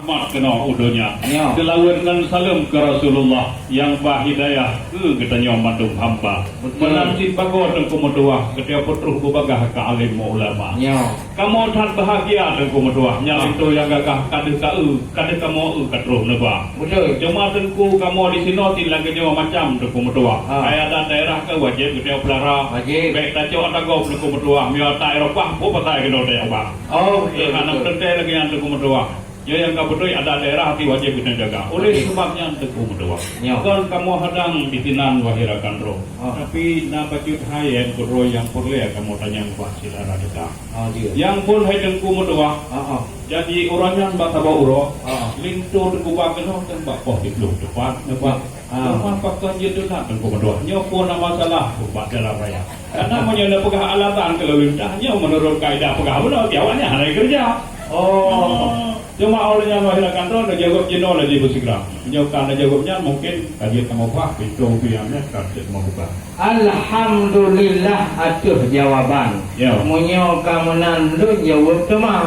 rahmat kena udonya. Ya. Kelawan salam ke Rasulullah yang bahidayah ke katanya mandung hamba. Menanti bago tengku meduah ketika petruh bubagah ke alim ulama. Ya. Kamu tan bahagia tengku meduah nya itu yang gagah kadeh kamu katruh neba. Betul. Cuma tengku kamu di sini tilang kenyo macam tengku meduah. Ada daerah ke wajib ketika pelara. Wajib. Baik tajo atagau tengku meduah. Mio ta Eropah po patai kena dia apa. Oh, Anak tentera lagi yang tengku meduah. Ya yang kabutoi ada daerah hati wajib kita jaga. Oleh sebabnya tengku meduah. Kan kamu hadang di tinan wahirakan roh. Tapi na bajut hayen roh yang perle kamu tanya buat saudara kita. Yang pun hai tengku meduah. Jadi orangnya bata bawa uro. Lintu tengku bakeno tembak poh di belum depan nebak. Rumah pakaian itu nak tengku meduah. Nyopo na masalah buat dalam raya. Karena menyenda pegah alatan kalau lintahnya menurut kaidah pegah benar tiawannya hari kerja. Cuma olehnya mahirakan roh ada jawab jenuh lagi bersigara. Menjawabkan ada jawabnya mungkin kajian kamu bah pintu piamnya kajian mau buka. Alhamdulillah atuh jawaban. Munyo kamu nandu jawab cuma.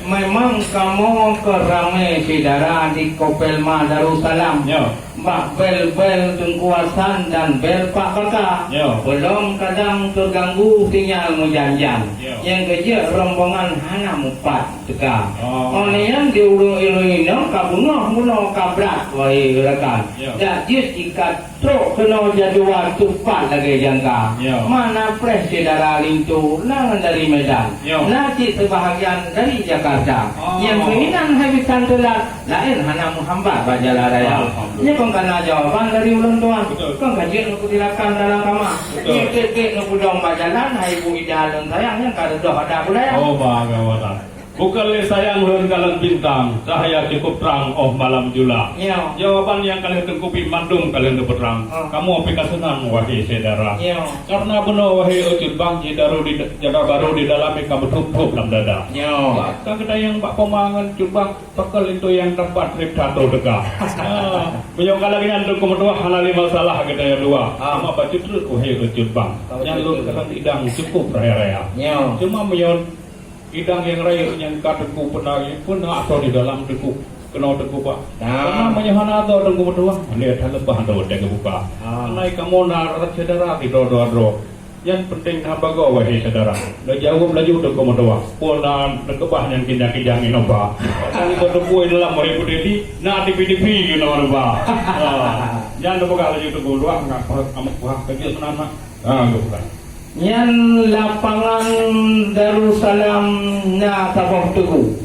Memang kamu kerame saudara di Kopelma Darussalam. Mbak bel-bel tengkuasan dan bel Pak Kakak belum kadang terganggu sinyal mujanjan. Yang kerja rombongan hana mupat teka. Olehan diulung-ilungin kabunuh kabrak wahai rekan. Jadi jika truk kena jadual tupat lagi jangka. Mana pres saudara lintu nangan dari Medan. Nanti sebahagian dari Jakarta. Yang keinginan habisan telat lain hana muhambat bajalah raya. Ini karena jawaban dari ulun tuan. Kan kajian aku silakan dalam kamar. Ini kek nak budong bajalan hai ibu ida dan sayangnya kada doh ada budaya. Oh bagawatan. Bukanlah sayang ulun kalian bintang, cahaya cukup terang malam jula. Jawaban yang kalian tengkupi mandung kalian dapat terang. Kamu apika senang wahai saudara. Karena benar wahai ucut bang jadaru di jaga baru di dalamnya kamu tutup dalam dada. Maka kita yang pak pemangan cubang pekel itu yang tempat trip satu dega. Menyokal lagi nanti kemudian halali masalah kita yang dua. Sama baca terus wahai ucut bang. Yang lu kalian idang cukup raya-raya. Cuma menyon idang yang raya yang kategku pernah atau di dalam teku kena teku pak. Karena menyahana atau teku berdua lihat lebah atau dega buka. Naik kamu narat saudara di doa. Yang penting apa kau wahai saudara. Dah jauh laju teku berdua. Pona tekebah yang kinjang inoba. Kali kau tepu dalam wahai putih na tipi-tipi guna inoba. Jangan buka laju teku berdua ngak kamu buah kerja senama. Bukan. Yang lapangan Darussalam na tabah tugu.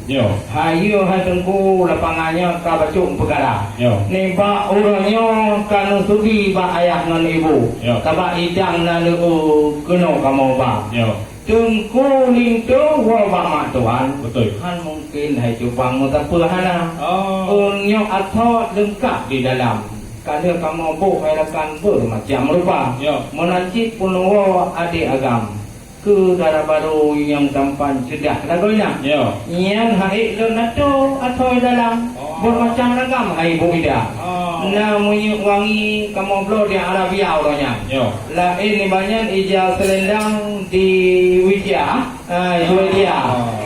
Hayu hatengku lapangannya kabacung pegara. Nemba orangnya kanu sudi ba ayah nan ibu. Kaba idang nan keno kamu ba. Tengku lintu wa ba mak tuan. Betul. Han mungkin hai cubang mutapurhana. Orangnya atau lengkap di dalam. Kadang kamu rekan bermacam rupa. Menacik punuwa adik agam ke darah baru yang tampan sedah lagunya. Yang hari lenato atau dalam bermacam ragam hai ibu ida. Namanya wangi kamu blow di Arabia orangnya. Lah ini banyak ija selendang di Widya.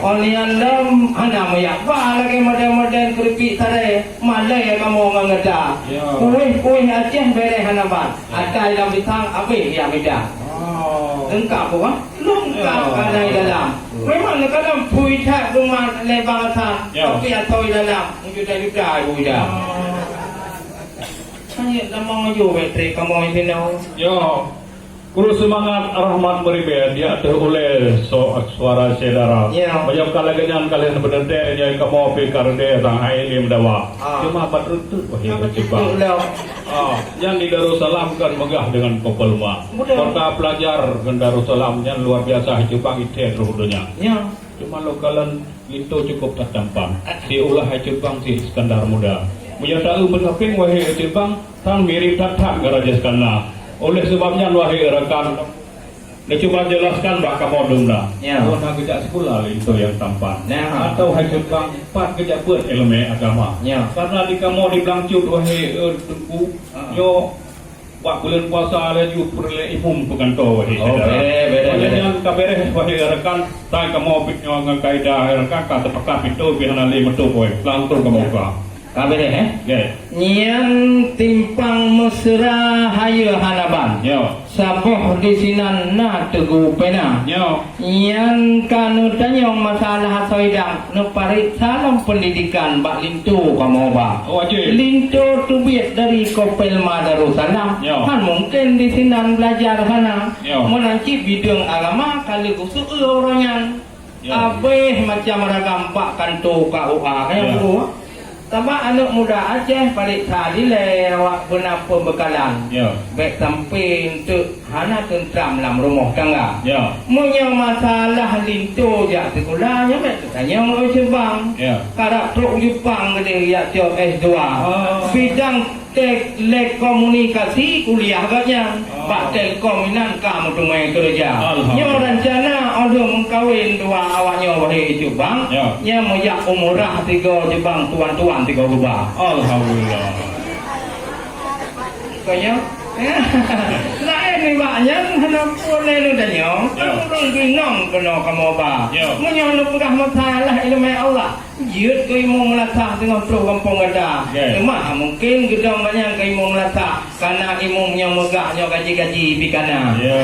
Olian lem hana mayak ba lagi model-model keripik sare malai kamu ngangeda. Kuih Aceh bere hana ba. Ada dalam bitang abe ya beda. Lengkap apa? Lengkap ada di dalam. Memang kadang puih tak rumah lebang atas. Tapi atau di dalam wujud dari dah wujud. Hanya lama maju bateri kamu ini no. Guru semangat rahmat meribet dia teroleh suara saudara. Banyak kalian berdente yang kamu pikir dia sang ini mendawa. Cuma patutut wahai berjibang. Yang di Darussalam kan megah dengan Kopelma. Kota pelajar dengan Darussalam yang luar biasa Jepang itu ruhnya. Cuma lokalan itu cukup terdampang. Si ulah Jepang si Iskandar Muda. Menyatakan berlaping wahai Jepang sang mirip tak garaja Iskandar. Oleh sebabnya wahai rekan, dia cuma jelaskan bakal modum dah. Kau nak kerja sekolah itu yang tampan. Atau hancur bang, pat kerja buat elemen agama. Karena di kamu di belangcut wahai tengku, yo Wak bulan puasa laju perle imum pekanto wahai Oh, saudara. bere. Yang kabere wahai rekan, saya kamu piknya ngakaidah rekan kata pekat itu bihan ali metu boy. Langsung kamu ka. Kabeh Ge. Nyian timpang mesra hayu hanaban. Yo. Sapoh di sinan na teguh pena. Yo. Nyian kanu tanyong masalah soidang nu parit salam pendidikan bak lintu kamu ba. Wajib. Lintu tubiat dari Kopel Madarussalam. Yo. Han mungkin di sinan belajar hana. Yo. Menanci bidang agama kali kusuk orangan. Yo. Abeh macam ragam pak kanto KUA kayak Yo. Tambah anak muda Aceh paling tadi lewat guna pembekalan. Yo. Baik sampai untuk hana tentram dalam rumah tangga. Yo. Punya masalah lintu jak sekolahnya baik tanya orang Jepang. Yo. Karak truk Jepang gede ya job S2. Oh. Bidang telekomunikasi kuliah agaknya. Bak telkom inan kamu tu main kerja. Alhamdulillah. Nyo rencana ada mengkawin dua awaknya wahai Jepang. Ya. Nya moyak umurah 3 Jepang tuan-tuan 3 rubah. Alhamdulillah. Kaya lain ni banyak hendak boleh lu dah nyong. Ya. Orang bingung kena kamu ba. Ya. Menyong lu pegah masalah ilmu Allah. Jut ke imong melatah tengah pro kampung ada. Ya. Cuma mungkin gedang banyak ke imong melatah karena imong yang megahnya gaji-gaji bikana. Ya.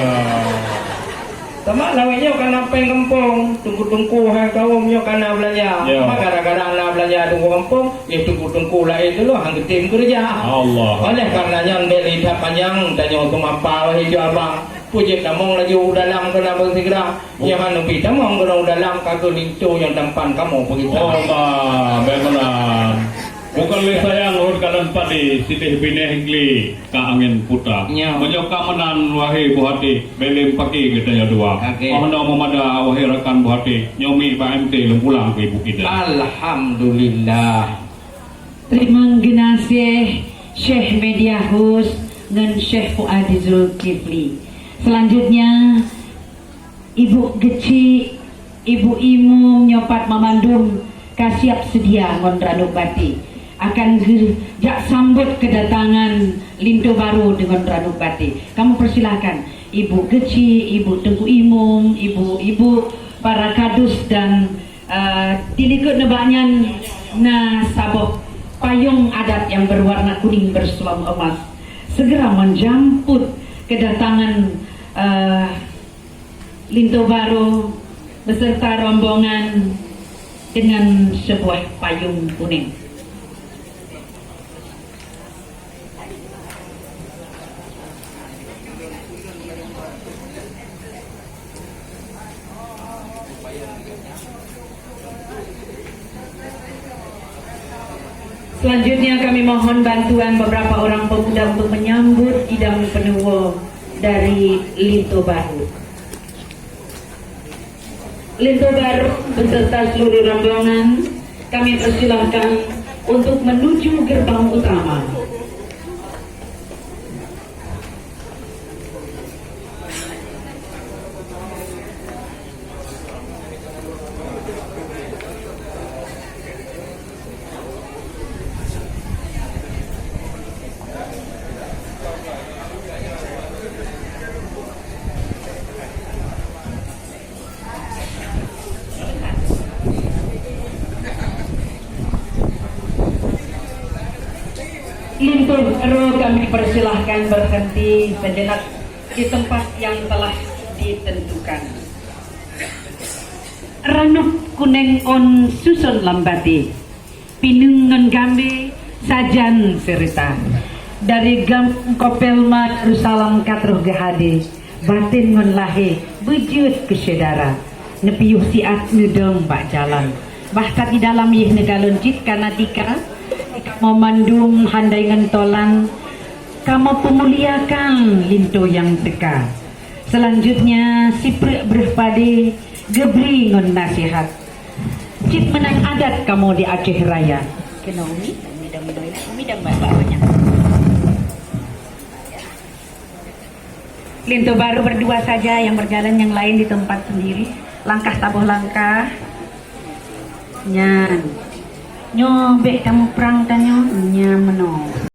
Sama lawanya karena peng kampung, tunggu-tunggu hai kaum nyo karena belanja. Ya. Gara-gara nak belanja tunggu kampung, ya tunggu-tunggu lah itu loh hang tim kerja. Allah. Oleh karenanya ndek lidah panjang tanya untuk apa wahai abang. Puji tamong laju dalam kena bersegera. Yang anu pi tamong kena dalam kagak lintu yang tampan kamu begitu. Allah, benar. Bukan le sayang urut kalan padi sitih bineh gli ka angin putra. Ya. Menyo kamenan wahai buhati belem pagi kita ya dua. Oke. Mohon memada wahai rekan buhati nyomi Pak MT lempulang ke ibu kita. Alhamdulillah. Terima kasih Syekh Mediahus dan Syekh Fuadi Zulkifli. Selanjutnya Ibu Geci, Ibu Imum nyopat memandum kasiap sedia ngondranu bati akan jak sambut kedatangan Lintu Baru dengan Ranu Bati. Kamu persilahkan Ibu Geci, Ibu Tengku Imum, Ibu-ibu para kadus dan tilikut nebanyan na saboh payung adat yang berwarna kuning bersulam emas segera menjemput kedatangan Lintu Baru beserta rombongan dengan sebuah payung kuning. Selanjutnya kami mohon bantuan beberapa orang pemuda untuk menyambut idam penuwo dari Lintu Baru. Lintu Baru beserta seluruh rombongan kami persilahkan untuk menuju gerbang utama. Lintu Baru kami persilahkan berhenti sejenak di tempat yang telah ditentukan. Ranuk kuning on susun lambati, pinungan gambe sajan serita dari gam Kopel Madarussalam katruh gehade batin ngon lahe bejut kesedara nepiyuh siat nudong bak jalan bahkan di dalam yih negaloncit karena tika memandung handai ngentolan kamu pemuliakan Lintu yang teka. Selanjutnya siprek berpade gebri ngon nasihat cip menang adat kamu di Aceh Raya kena umi dan bapaknya. Lintu Baru berdua saja yang berjalan, yang lain di tempat sendiri, langkah tabuh langkah nyan nyo be kamu perang tanyo nya meno